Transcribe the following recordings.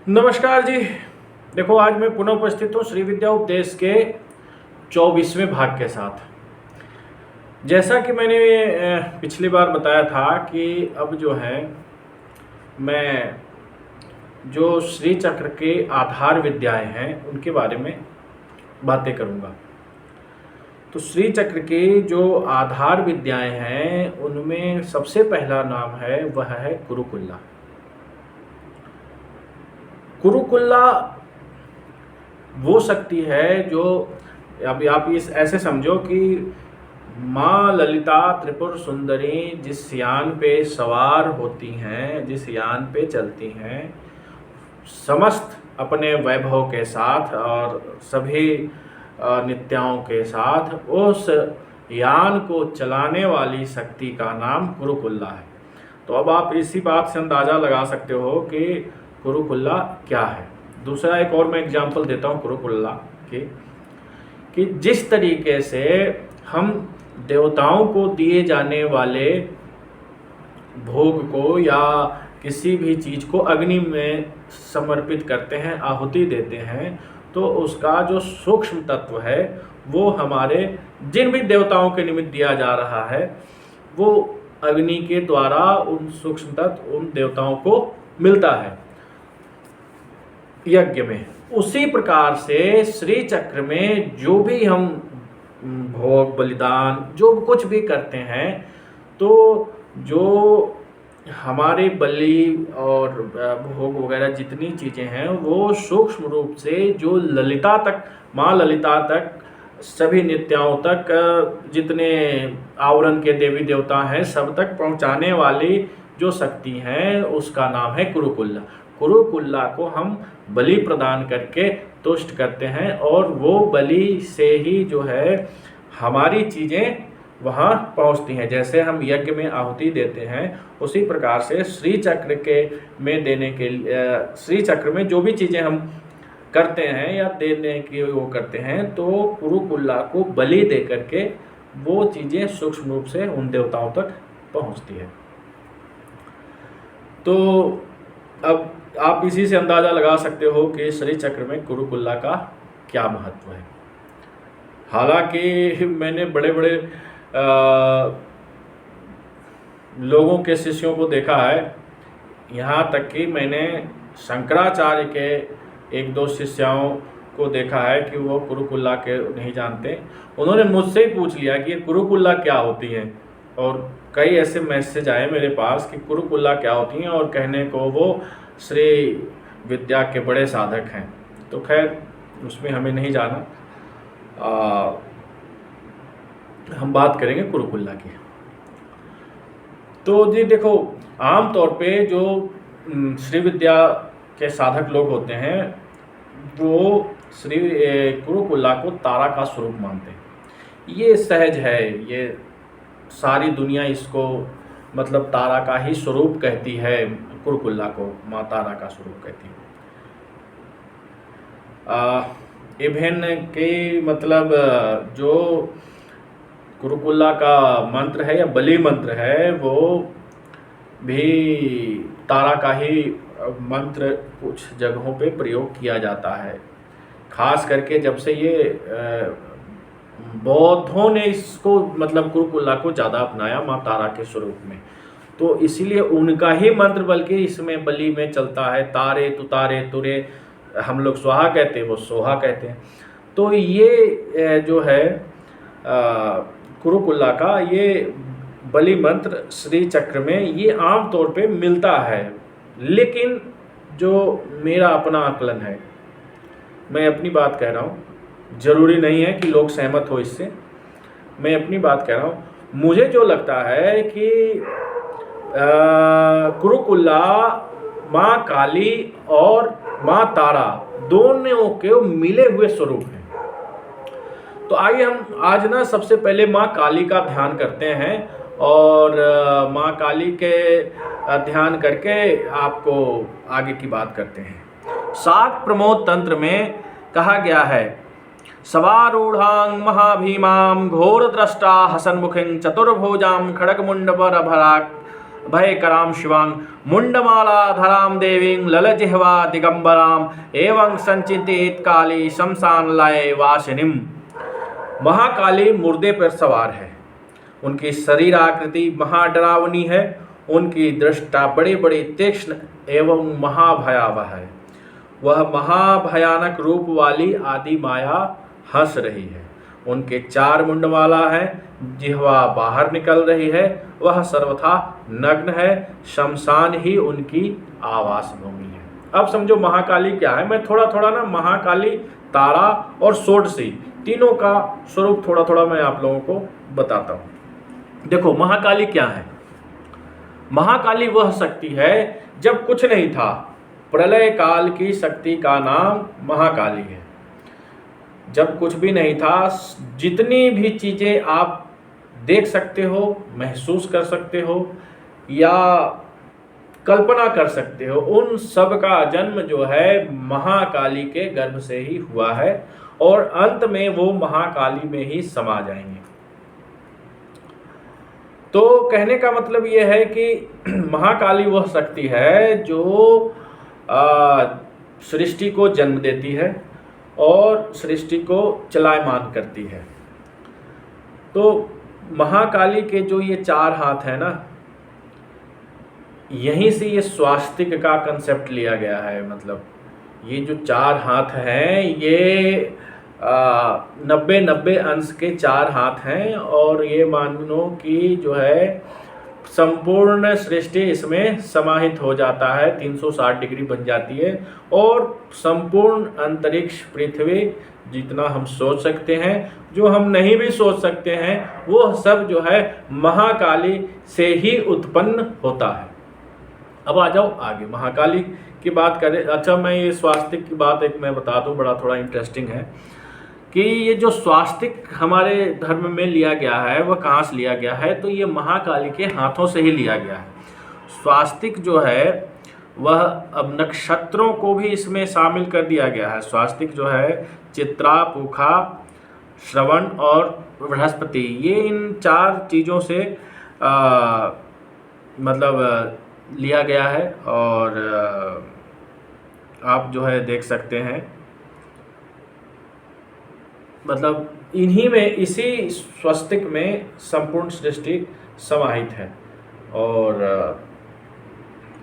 नमस्कार जी। देखो, आज मैं पुनः उपस्थित हूँ श्री विद्या उपदेश के 24वें भाग के साथ। जैसा कि मैंने पिछली बार बताया था कि अब जो है मैं जो श्री चक्र के आधार विद्याएं हैं उनके बारे में बातें करूँगा। तो श्री चक्र के जो आधार विद्याएं हैं उनमें सबसे पहला नाम है, वह है कुरुकुल्ला। कुरुकुल्ला वो शक्ति है जो, अभी आप इस ऐसे समझो कि माँ ललिता त्रिपुर सुंदरी जिस यान पे सवार होती हैं, जिस यान पे चलती हैं, समस्त अपने वैभव के साथ और सभी नित्याओं के साथ, उस यान को चलाने वाली शक्ति का नाम कुरुकुल्ला है। तो अब आप इसी बात से अंदाज़ा लगा सकते हो कि कुरुकुल्ला क्या है। दूसरा एक और मैं एग्जांपल देता हूँ कुरुकुल्ला की, कि जिस तरीके से हम देवताओं को दिए जाने वाले भोग को या किसी भी चीज़ को अग्नि में समर्पित करते हैं, आहुति देते हैं, तो उसका जो सूक्ष्म तत्व है वो हमारे जिन भी देवताओं के निमित्त दिया जा रहा है वो अग्नि के द्वारा उन सूक्ष्म तत्व उन देवताओं को मिलता है यज्ञ में। उसी प्रकार से श्री चक्र में जो भी हम भोग बलिदान जो कुछ भी करते हैं, तो जो हमारे बलि और भोग वगैरह जितनी चीज़ें हैं वो सूक्ष्म रूप से जो ललिता तक, माँ ललिता तक, सभी नित्याओं तक, जितने आवरण के देवी देवता हैं सब तक पहुँचाने वाली जो शक्ति है उसका नाम है कुरुकुल्ला। कुरुकुल्ला को हम बलि प्रदान करके तुष्ट करते हैं और वो बलि से ही जो है हमारी चीज़ें वहाँ पहुँचती हैं। जैसे हम यज्ञ में आहुति देते हैं उसी प्रकार से श्री चक्र के में देने के लिए, श्री चक्र में जो भी चीज़ें हम करते हैं या देने की वो करते हैं, तो कुरुकुल्ला को बलि दे करके वो चीज़ें सूक्ष्म रूप से उन देवताओं तक पहुँचती है। तो अब आप इसी से अंदाज़ा लगा सकते हो कि श्री चक्र में कुरुकुल्ला का क्या महत्व है। हालांकि मैंने बड़े बड़े लोगों के शिष्यों को देखा है, यहाँ तक कि मैंने शंकराचार्य के एक दो शिष्यों को देखा है कि वो कुरुकुल्ला के नहीं जानते। उन्होंने मुझसे ही पूछ लिया कि ये कुरुकुल्ला क्या होती है, और कई ऐसे मैसेज आए मेरे पास कि कुरुकुल्ला क्या होती हैं, और कहने को वो श्री विद्या के बड़े साधक हैं। तो खैर उसमें हमें नहीं जाना, हम बात करेंगे कुरुकुल्ला की। तो जी देखो, आम तौर पे जो श्री विद्या के साधक लोग होते हैं वो श्री कुरुकुल्ला को तारा का स्वरूप मानते हैं। ये सहज है, ये सारी दुनिया इसको मतलब तारा का ही स्वरूप कहती है, कुरुकुल्ला को माँ तारा का स्वरूप कहती है। इवेन के मतलब जो कुरुकुल्ला का मंत्र है या बलि मंत्र है वो भी तारा का ही मंत्र कुछ जगहों पे प्रयोग किया जाता है। खास करके जब से ये बौद्धों ने इसको मतलब कुरुकुल्ला को ज़्यादा अपनाया माँ तारा के स्वरूप में, तो इसीलिए उनका ही मंत्र बल्कि इसमें बलि में चलता है। तारे तुरे, हम लोग स्वाहा कहते हैं, वो सोहा कहते हैं। तो ये जो है कुरुकुल्ला का ये बलि मंत्र श्री चक्र में ये आम तौर पे मिलता है। लेकिन जो मेरा अपना आकलन है, मैं अपनी बात कह रहा हूँ, ज़रूरी नहीं है कि लोग सहमत हो इससे, मैं अपनी बात कह रहा हूँ। मुझे जो लगता है कि कुरुकुल्ला माँ काली और माँ तारा दोनों के मिले हुए स्वरूप हैं। तो आइए हम आज ना सबसे पहले माँ काली का ध्यान करते हैं और माँ काली के ध्यान करके आपको आगे की बात करते हैं। शाक्त प्रमोद तंत्र में कहा गया है, सवारूढ़ांग महाभीमां घोर द्रष्टा हसन्मुखिं चतुर्भुजां खड्गमुंडबरभराक भयकरां शिवां मुंडमालाधरां देवीं ललजिह्वा दिगंबरां एवं संचितित काली शमशानलय वासिनीं। महाकाली मुर्दे पर सवार है। उनकी शरीर आकृति महाडरावनी है। उनकी दृष्टा बड़ी बड़ी तीक्ष्ण एवं महाभयावह है। वह महाभयानक रूप वाली आदि माया हंस रही है। उनके 4 मुंडमाला है, जिह्वा बाहर निकल रही है। वह सर्वथा नग्न है। शमशान ही उनकी आवास भूमि है। अब समझो महाकाली क्या है। मैं थोड़ा थोड़ा ना महाकाली, तारा और षोडशी तीनों का स्वरूप थोड़ा थोड़ा मैं आप लोगों को बताता हूँ। देखो महाकाली क्या है। महाकाली वह शक्ति है जब कुछ नहीं था। प्रलय काल की शक्ति का नाम महाकाली है। जब कुछ भी नहीं था, जितनी भी चीजें आप देख सकते हो, महसूस कर सकते हो या कल्पना कर सकते हो, उन सब का जन्म जो है महाकाली के गर्भ से ही हुआ है और अंत में वो महाकाली में ही समा जाएंगे। तो कहने का मतलब ये है कि महाकाली वह शक्ति है जो सृष्टि को जन्म देती है और सृष्टि को चलायमान करती है। तो महाकाली के जो ये 4 हाथ है ना, यहीं से ये स्वास्तिक का कंसेप्ट लिया गया है। मतलब ये जो 4 हाथ हैं ये 90 अंश के 4 हाथ हैं और ये मान लो कि जो है संपूर्ण सृष्टि इसमें समाहित हो जाता है, 360 डिग्री बन जाती है और संपूर्ण अंतरिक्ष पृथ्वी जितना हम सोच सकते हैं, जो हम नहीं भी सोच सकते हैं, वो सब जो है महाकाली से ही उत्पन्न होता है। अब आ जाओ आगे महाकाली की बात करें। अच्छा, मैं ये स्वास्तिक की बात एक मैं बता दूं, बड़ा थोड़ा इंटरेस्टिंग है कि ये जो स्वास्तिक हमारे धर्म में लिया गया है वह कहाँ से लिया गया है, तो ये महाकाली के हाथों से ही लिया गया है। स्वास्तिक जो है वह अब नक्षत्रों को भी इसमें शामिल कर दिया गया है। स्वास्तिक जो है चित्रा, पूखा, श्रवण और बृहस्पति, ये इन 4 चीज़ों से मतलब लिया गया है और आप जो है देख सकते हैं, मतलब इन्हीं में, इसी स्वस्तिक में संपूर्ण सृष्टि समाहित है। और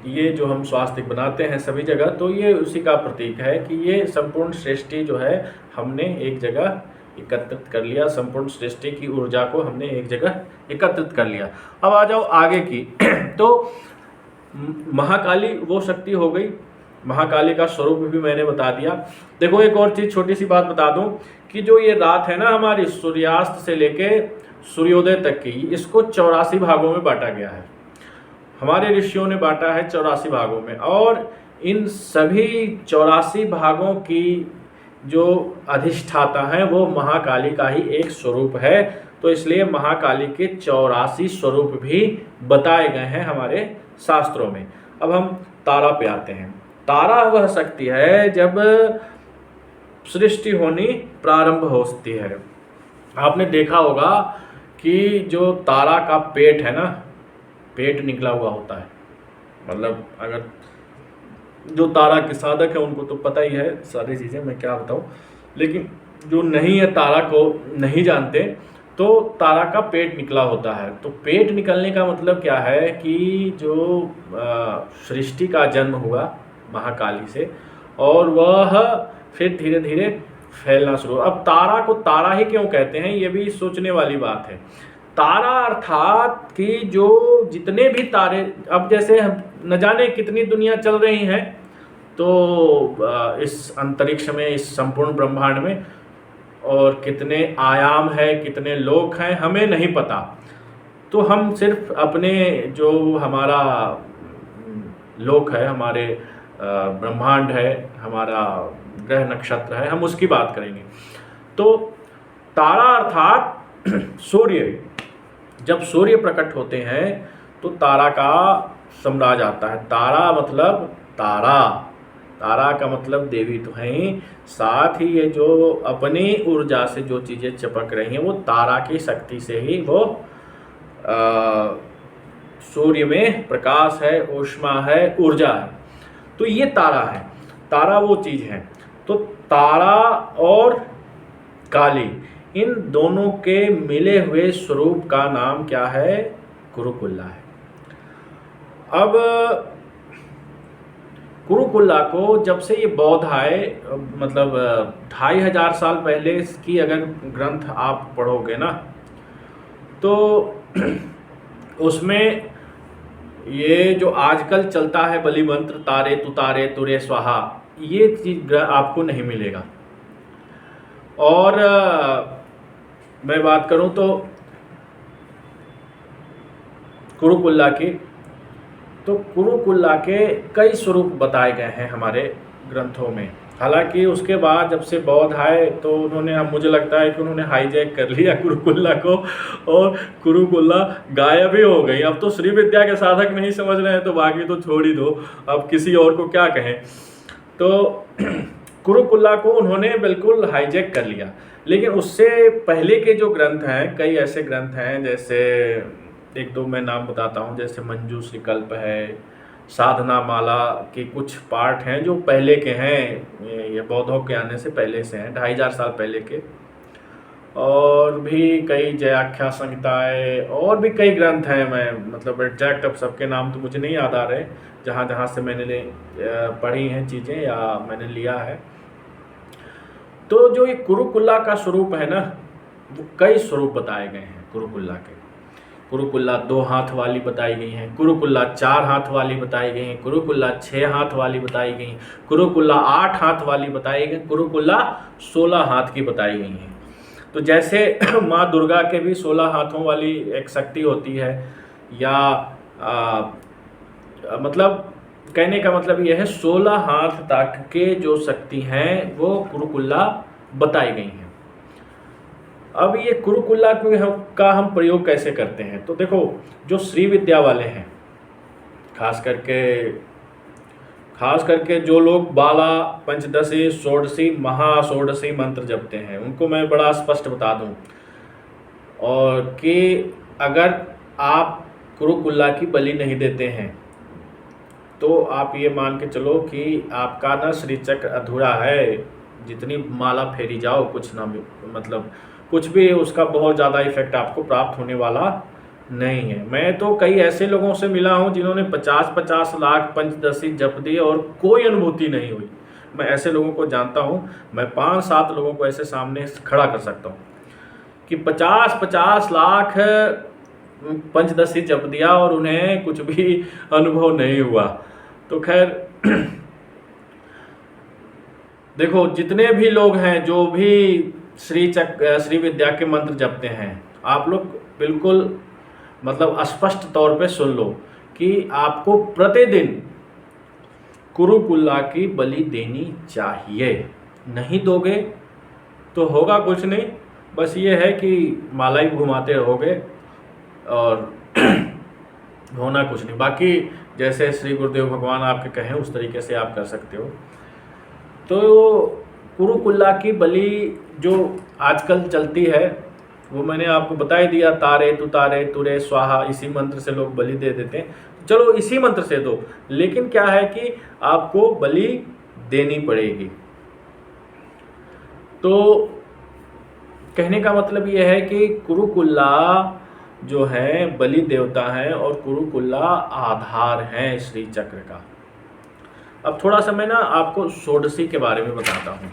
ये जो हम स्वास्तिक बनाते हैं सभी जगह, तो ये उसी का प्रतीक है कि ये संपूर्ण सृष्टि जो है हमने एक जगह एकत्रित कर लिया। संपूर्ण सृष्टि की ऊर्जा को हमने एक जगह एकत्रित कर लिया। अब आ जाओ आगे की। तो महाकाली वो शक्ति हो गई। महाकाली का स्वरूप भी मैंने बता दिया। देखो एक और चीज़, छोटी सी बात बता दूं कि जो ये रात है ना हमारी, सूर्यास्त से लेके सूर्योदय तक की, इसको 84 भागों में बांटा गया है। हमारे ऋषियों ने बांटा है 84 भागों में और इन सभी 84 भागों की जो अधिष्ठाता है वो महाकाली का ही एक स्वरूप है। तो इसलिए महाकाली के 84 स्वरूप भी बताए गए हैं हमारे शास्त्रों में। अब हम तारा पे आते हैं। तारा वह शक्ति है जब सृष्टि होनी प्रारंभ होती है। आपने देखा होगा कि जो तारा का पेट है ना, पेट निकला हुआ होता है। मतलब अगर जो तारा के साधक है उनको तो पता ही है सारी चीज़ें, मैं क्या बताऊं, लेकिन जो नहीं है, तारा को नहीं जानते, तो तारा का पेट निकला होता है। तो पेट निकलने का मतलब क्या है कि जो सृष्टि का जन्म हुआ महाकाली से और वह फिर धीरे धीरे फैलना शुरू। अब तारा को तारा ही क्यों कहते हैं, ये भी सोचने वाली बात है। तारा अर्थात कि जो जितने भी तारे, अब जैसे हम न जाने कितनी दुनिया चल रही हैं, तो इस अंतरिक्ष में, इस संपूर्ण ब्रह्मांड में, और कितने आयाम है, कितने लोक हैं, हमें नहीं पता। तो हम सिर्फ अपने जो हमारा लोक है, हमारे ब्रह्मांड है, हमारा ग्रह नक्षत्र है, हम उसकी बात करेंगे। तो तारा अर्थात सूर्य, जब सूर्य प्रकट होते हैं तो तारा का साम्राज्य आता है। तारा मतलब तारा, तारा का मतलब देवी तो है ही, साथ ही ये जो अपनी ऊर्जा से जो चीज़ें चपक रही हैं वो तारा की शक्ति से ही वो सूर्य में प्रकाश है, ऊष्मा है, ऊर्जा है। तो ये तारा है, तारा वो चीज़ है। तो तारा और काली, इन दोनों के मिले हुए स्वरूप का नाम क्या है? कुरुकुल्ला है। अब कुरुकुल्ला को जब से ये बौद्ध आए, मतलब 2500 साल पहले की अगर ग्रंथ आप पढ़ोगे ना, तो उसमें ये जो आजकल चलता है बलि मंत्र, तारे तुतारे तुरे स्वाहा, ये चीज़ आपको नहीं मिलेगा। और मैं बात करूं तो कुरुकुल्ला की, तो कुरुकुल्ला के कई स्वरूप बताए गए हैं हमारे ग्रंथों में। हालांकि उसके बाद जब से बौद्ध आए तो उन्होंने, अब मुझे लगता है कि उन्होंने हाईजैक कर लिया कुरुकुल्ला को, और कुरुकुल्ला गायब ही हो गई। अब तो श्री विद्या के साधक नहीं समझ रहे हैं तो बाकी तो छोड़ ही दो, अब किसी और को क्या कहें। तो कुरुकुल्ला को उन्होंने बिल्कुल हाईजैक कर लिया। लेकिन उससे पहले के जो ग्रंथ हैं, कई ऐसे ग्रंथ हैं, जैसे एक दो मैं नाम बताता हूँ, जैसे मंजूश्री कल्प है, साधना माला के कुछ पार्ट हैं जो पहले के हैं, ये बौद्धों के आने से पहले से हैं, 2500 साल पहले के। और भी कई जयाख्या संहिताएँ और भी कई ग्रंथ हैं, मैं मतलब एग्जैक्ट अब सबके नाम तो मुझे नहीं याद आ रहे, जहाँ जहाँ से मैंने पढ़ी हैं चीज़ें या मैंने लिया है। तो जो ये कुरुकुल्ला का स्वरूप है ना, वो कई स्वरूप बताए गए हैं कुरुकुल्ला के। कुरुकुल्ला 2 हाथ वाली बताई गई हैं, कुरुकुल्ला 4 हाथ वाली बताई गई हैं, कुरुकुल्ला 6 हाथ वाली बताई गई, कुरुकुल्ला 8 हाथ वाली बताई गई, कुरुकुल्ला 16 हाथ की बताई गई हैं। तो जैसे माँ दुर्गा के भी 16 हाथों वाली एक शक्ति होती है, या मतलब कहने का मतलब यह है 16 हाथ तक के जो शक्ति हैं वो कुरुकुल्ला बताई गई हैं। अब ये कुरुकुल्ला का हम प्रयोग कैसे करते हैं? तो देखो, जो श्री विद्या वाले हैं, खास करके जो लोग बाला, पंचदशी, षोडशी, महाषोडशी मंत्र जपते हैं, उनको मैं बड़ा स्पष्ट बता दूं, और कि अगर आप कुरुकुल्ला की बलि नहीं देते हैं तो आप ये मान के चलो कि आपका ना श्री चक्र अधूरा है। जितनी माला फेरी जाओ, कुछ ना, मतलब कुछ भी उसका बहुत ज़्यादा इफेक्ट आपको प्राप्त होने वाला नहीं है। मैं तो कई ऐसे लोगों से मिला हूँ जिन्होंने 50-50 लाख पंचदशी जप दिए और कोई अनुभूति नहीं हुई। मैं ऐसे लोगों को जानता हूँ, मैं 5-7 लोगों को ऐसे सामने खड़ा कर सकता हूँ कि 50-50 लाख पंचदशी जप दिया और उन्हें कुछ भी अनुभव नहीं हुआ। तो खैर देखो, जितने भी लोग हैं जो भी श्री विद्या के मंत्र जपते हैं, आप लोग बिल्कुल मतलब स्पष्ट तौर पे सुन लो कि आपको प्रतिदिन कुरुकुल्ला की बलि देनी चाहिए। नहीं दोगे तो होगा कुछ नहीं, बस ये है कि माला ही घुमाते रहोगे और होना कुछ नहीं। बाकी जैसे श्री गुरुदेव भगवान आपके कहें उस तरीके से आप कर सकते हो। तो कुरुकुल्ला की बलि जो आजकल चलती है वो मैंने आपको बता ही दिया, तारे तुतारे तुरे स्वाहा, इसी मंत्र से लोग बलि दे देते हैं। चलो इसी मंत्र से दो, लेकिन क्या है कि आपको बलि देनी पड़ेगी। तो कहने का मतलब ये है कि कुरुकुल्ला जो है बलि देवता है और कुरुकुल्ला आधार है श्री चक्र का। अब थोड़ा सा मैं ना आपको षोडशी के बारे में बताता हूँ।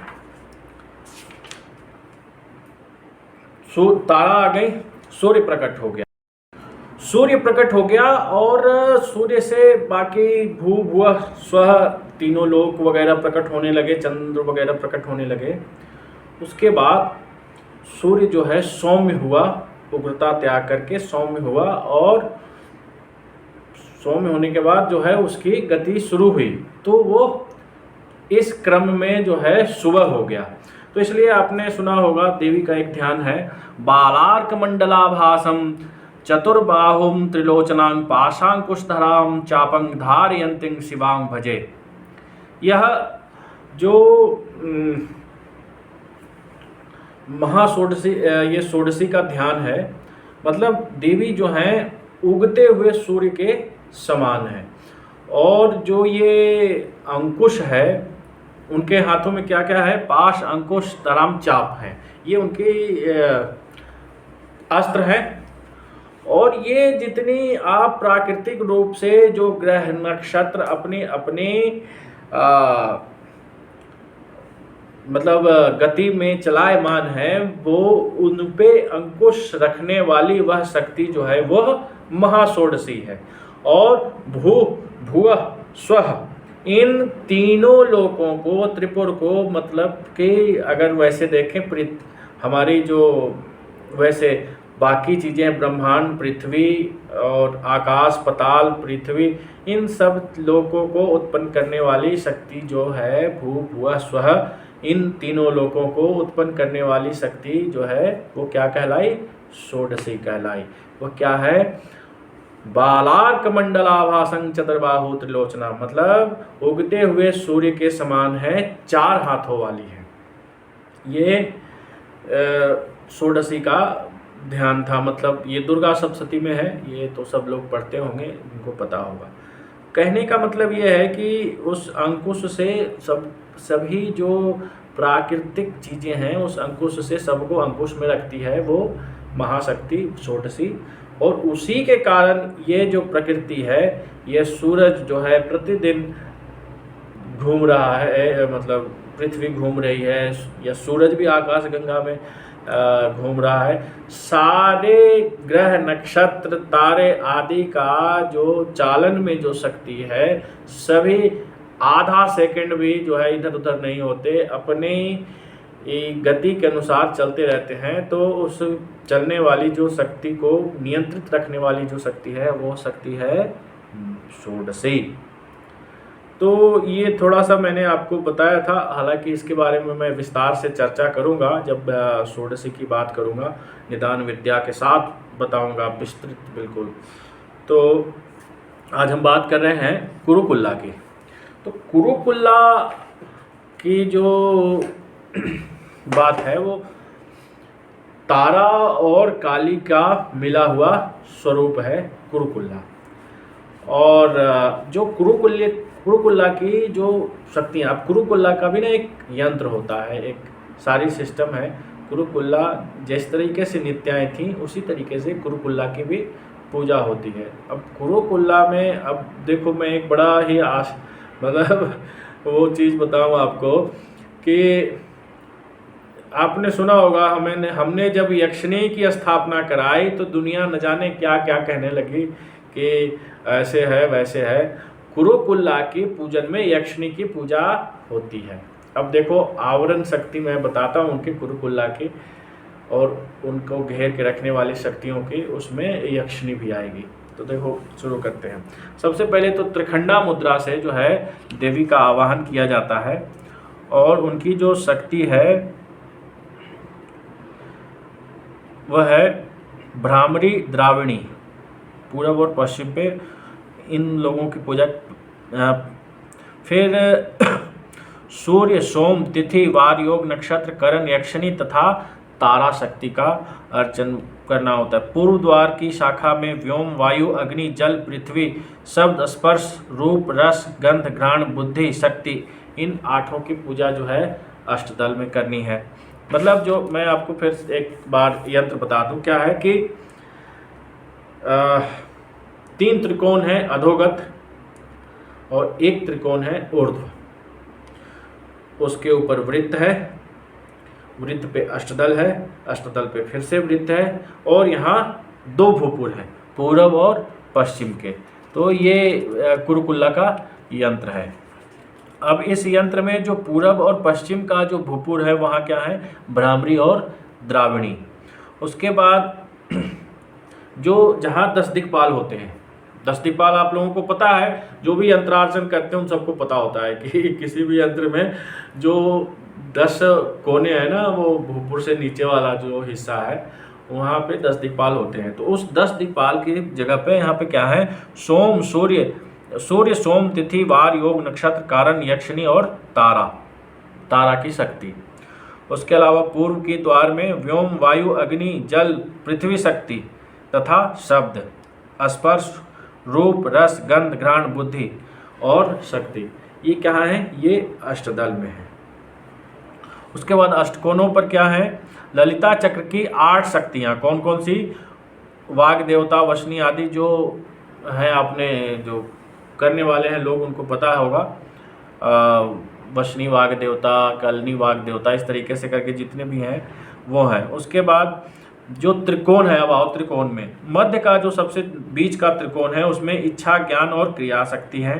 तारा आ गई, सूर्य प्रकट हो गया, सूर्य प्रकट हो गया, और सूर्य से बाकी भू भुवः स्वः तीनों लोक वगैरह प्रकट होने लगे, चंद्र वगैरह प्रकट होने लगे। उसके बाद सूर्य जो है सौम्य हुआ, उग्रता त्याग करके सौम्य हुआ, और सौम्य होने के बाद जो है उसकी गति शुरू हुई। तो वो इस क्रम में जो है सुबह हो गया। तो इसलिए आपने सुना होगा, देवी का एक ध्यान है, बालार्क मंडलाभासम चतुर्बाहुम त्रिलोचनां पाशांकुशधरां चापं धारयन्तीं शिवां भजे। यह जो महाषोडशी, ये षोडशी का ध्यान है। मतलब देवी जो हैं उगते हुए सूर्य के समान है। और जो ये अंकुश है, उनके हाथों में क्या क्या है? पाश, अंकुश, तराम, चाप है। ये उनके अस्त्र हैं। और ये जितनी आप प्राकृतिक रूप से जो ग्रह नक्षत्र अपने अपने मतलब गति में चलायमान है, वो उन पे अंकुश रखने वाली वह शक्ति जो है वह महाषोडशी है। और भू, भुवः, स्वः, इन तीनों लोकों को, त्रिपुर को, मतलब कि अगर वैसे देखें हमारी जो वैसे बाकी चीज़ें, ब्रह्मांड, पृथ्वी और आकाश, पताल, पृथ्वी, इन सब लोकों को उत्पन्न करने वाली शक्ति जो है भू, भुवः, स्वः, इन तीनों लोकों को उत्पन्न करने वाली शक्ति जो है वो क्या कहलाई? षोडशी कहलाई। वो क्या है? बालार्क मंडलाभासं चतुर्बाहु त्रिलोचना, मतलब उगते हुए सूर्य के समान है, 4 हाथों वाली है। ये षोडशी का ध्यान था। मतलब ये दुर्गा सप्तशती में है, ये तो सब लोग पढ़ते होंगे, इनको पता होगा। कहने का मतलब ये है कि उस अंकुश से सभी जो प्राकृतिक चीज़ें हैं, उस अंकुश से सबको अंकुश में रखती है वो महाशक्ति षोडशी। और उसी के कारण ये जो प्रकृति है, ये सूरज जो है प्रतिदिन घूम रहा है, मतलब पृथ्वी घूम रही है, या सूरज भी आकाश गंगा में घूम रहा है। सारे ग्रह, नक्षत्र, तारे आदि का जो चालन में जो शक्ति है, सभी आधा सेकंड भी जो है इधर उधर नहीं होते, अपनी गति के अनुसार चलते रहते हैं। तो उस चलने वाली जो शक्ति को नियंत्रित रखने वाली जो शक्ति है, वो शक्ति है षोडशी। तो ये थोड़ा सा मैंने आपको बताया था, हालांकि इसके बारे में मैं विस्तार से चर्चा करूंगा जब षोडशी की बात करूंगा, निदान विद्या के साथ बताऊंगा विस्तृत बिल्कुल। तो आज हम बात कर रहे हैं कुरुकुल्ला की। तो कुरुकुल्ला की जो बात है वो तारा और काली का मिला हुआ स्वरूप है कुरुकुल्ला। और जो कुरुकुल्ला की जो शक्तियाँ, अब कुरुकुल्ला का भी ना एक यंत्र होता है, एक सारी सिस्टम है। कुरुकुल्ला जिस तरीके से नित्याएँ थीं, उसी तरीके से कुरुकुल्ला की भी पूजा होती है। अब कुरुकुल्ला में, अब देखो मैं एक बड़ा ही मतलब वो चीज़ बताऊँ आपको कि आपने सुना होगा, हमने जब यक्षिणी की स्थापना कराई तो दुनिया न जाने क्या क्या कहने लगी कि ऐसे है वैसे है। कुरुकुल्ला की पूजन में यक्षिणी की पूजा होती है। अब देखो आवरण शक्ति मैं बताता हूँ उनके कुरुकुल्ला की, और उनको घेर के रखने वाली शक्तियों की, उसमें यक्षिणी भी आएगी। तो देखो शुरू करते हैं। सबसे पहले तो त्रिखंडा मुद्रा से जो है देवी का आवाहन किया जाता है, और उनकी जो शक्ति है वह है भ्रामरी, द्राविणी, पूरब और पश्चिम पे इन लोगों की पूजा। फिर सूर्य, सोम, तिथि, वार, योग, नक्षत्र, करण, यक्षिणी तथा तारा शक्ति का अर्चन करना होता है। पूर्व द्वार की शाखा में व्योम, वायु, अग्नि, जल, पृथ्वी, शब्द, स्पर्श, रूप, रस, गंध, घ्राण, बुद्धि, शक्ति, इन 8 की पूजा जो है अष्टदल में करनी है। मतलब जो मैं आपको फिर एक बार यंत्र बता दूं, क्या है कि 3 त्रिकोण है अधोगत और 1 त्रिकोण है ऊर्ध्व। उसके ऊपर वृत्त है, वृत्त पे अष्टदल है, अष्टदल पे फिर से वृत्त है, और यहाँ 2 भूपुर हैं, पूरब और पश्चिम के। तो ये कुरुकुल्ला का यंत्र है। अब इस यंत्र में जो पूरब और पश्चिम का जो भूपुर है, वहाँ क्या है? भ्रामरी और द्राविणी। उसके बाद जो जहाँ 10 दिक्पाल होते हैं, 10 दिक्पाल आप लोगों को पता है, जो भी यंत्रार्चन करते हैं उन सबको पता होता है कि किसी भी यंत्र में जो 10 कोने हैं ना, वो भूपुर से नीचे वाला जो हिस्सा है, वहाँ पे 10 दिक्पाल होते हैं। तो उस 10 दिक्पाल की जगह पे यहाँ पे क्या है? सोम, सूर्य, सोम, तिथि, वार, योग, नक्षत्र, कारण, यक्षिणी और तारा की शक्ति। उसके अलावा पूर्व के द्वार में व्योम, वायु, अग्नि, जल, पृथ्वी शक्ति तथा शब्द। स्पर्श, रूप, रस, गंध, घ्राण, बुद्धि और शक्ति। ये क्या है? ये अष्टदल में है। उसके बाद अष्टकोणों पर क्या है? ललिता चक्र की 8 शक्तियाँ। कौन कौन सी? वाग देवता, वशनी आदि जो है, आपने जो करने वाले हैं लोग उनको पता होगा। वशनी वाग देवता, कलनी वाग देवता, इस तरीके से करके जितने भी हैं वो हैं। उसके बाद जो त्रिकोण है, अब आओ त्रिकोण में, मध्य का जो सबसे बीच का त्रिकोण है उसमें इच्छा, ज्ञान और क्रिया शक्ति है।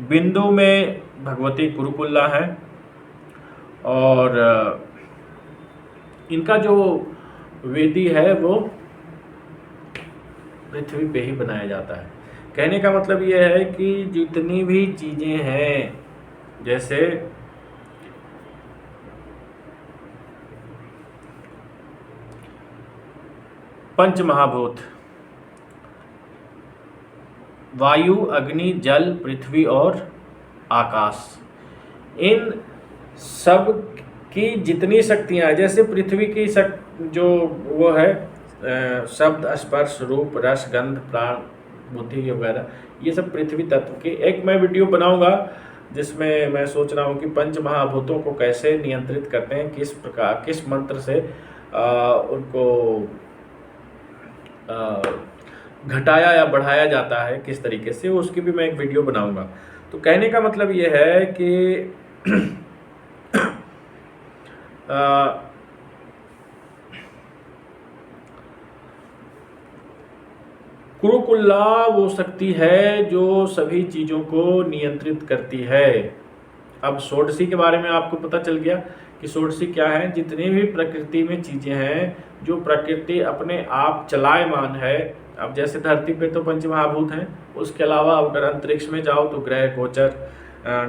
बिंदु में भगवती कुरुकुल्ला है और इनका जो वेदी है वो पृथ्वी पे ही बनाया जाता है। कहने का मतलब ये है कि जितनी भी चीजें हैं, जैसे पंच महाभूत, वायु, अग्नि, जल, पृथ्वी और आकाश, इन सब की जितनी शक्तियाँ हैं, जैसे पृथ्वी की जो वो है शब्द, स्पर्श, रूप, रस, गंध, प्राण, बुद्धि वगैरह, ये सब पृथ्वी तत्व की। एक मैं वीडियो बनाऊंगा जिसमें मैं सोच रहा हूँ कि पंच महाभूतों को कैसे नियंत्रित करते हैं, किस प्रकार, किस मंत्र से उनको घटाया या बढ़ाया जाता है, किस तरीके से, उसकी भी मैं एक वीडियो बनाऊंगा। तो कहने का मतलब ये है कि कुरुकुल्ला वो शक्ति है जो सभी चीज़ों को नियंत्रित करती है। अब षोडशी के बारे में आपको पता चल गया कि षोडशी क्या है। जितनी भी प्रकृति में चीज़ें हैं, जो प्रकृति अपने आप चलायमान है, अब जैसे धरती पे तो पंच महाभूत हैं, उसके अलावा अगर अंतरिक्ष में जाओ तो ग्रह, गोचर,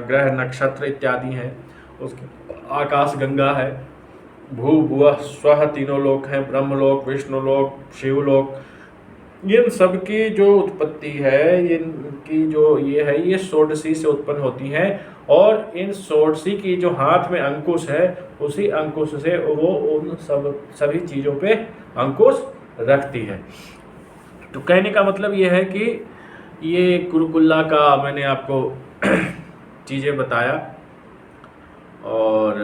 ग्रह, नक्षत्र इत्यादि हैं। उसके आकाश गंगा है, भू भुवः स्वः तीनों लोक हैं, ब्रह्मलोक, विष्णुलोक, शिवलोक। इन सब की जो उत्पत्ति है, इनकी जो ये है, ये षोडशी से उत्पन्न होती हैं। और इन षोडशी की जो हाथ में अंकुश है, उसी अंकुश से वो उन सभी चीज़ों पे अंकुश रखती है। तो कहने का मतलब ये है कि ये कुरुकुल्ला का मैंने आपको चीज़ें बताया। और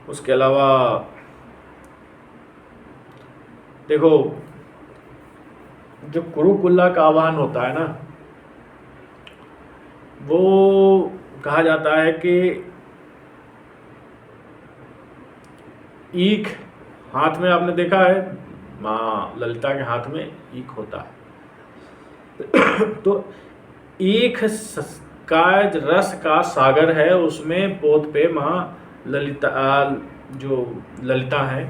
उसके अलावा देखो, जो कुरुकुल्ला का आह्वान होता है ना, वो कहा जाता है कि ईख हाथ में, आपने देखा है माँ ललिता के हाथ में ईख होता है। तो ईख का रस का सागर है, उसमें पोत पे माँ ललिता, जो ललिता है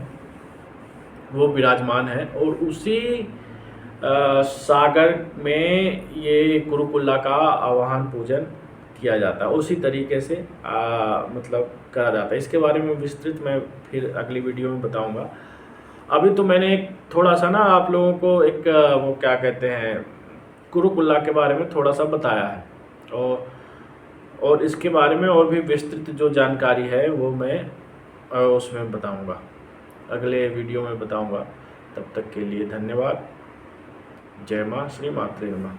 वो विराजमान है। और उसी सागर में ये कुरुकुल्ला का आवाहन पूजन किया जाता है, उसी तरीके से मतलब करा जाता है। इसके बारे में विस्तृत मैं फिर अगली वीडियो में बताऊंगा। अभी तो मैंने एक थोड़ा सा ना आप लोगों को एक वो क्या कहते हैं, कुरुकुल्ला के बारे में थोड़ा सा बताया है। और इसके बारे में और भी विस्तृत जो जानकारी है वो मैं उसमें बताऊंगा, अगले वीडियो में बताऊंगा। तब तक के लिए धन्यवाद। जय माँ, श्री मात्रे नमः।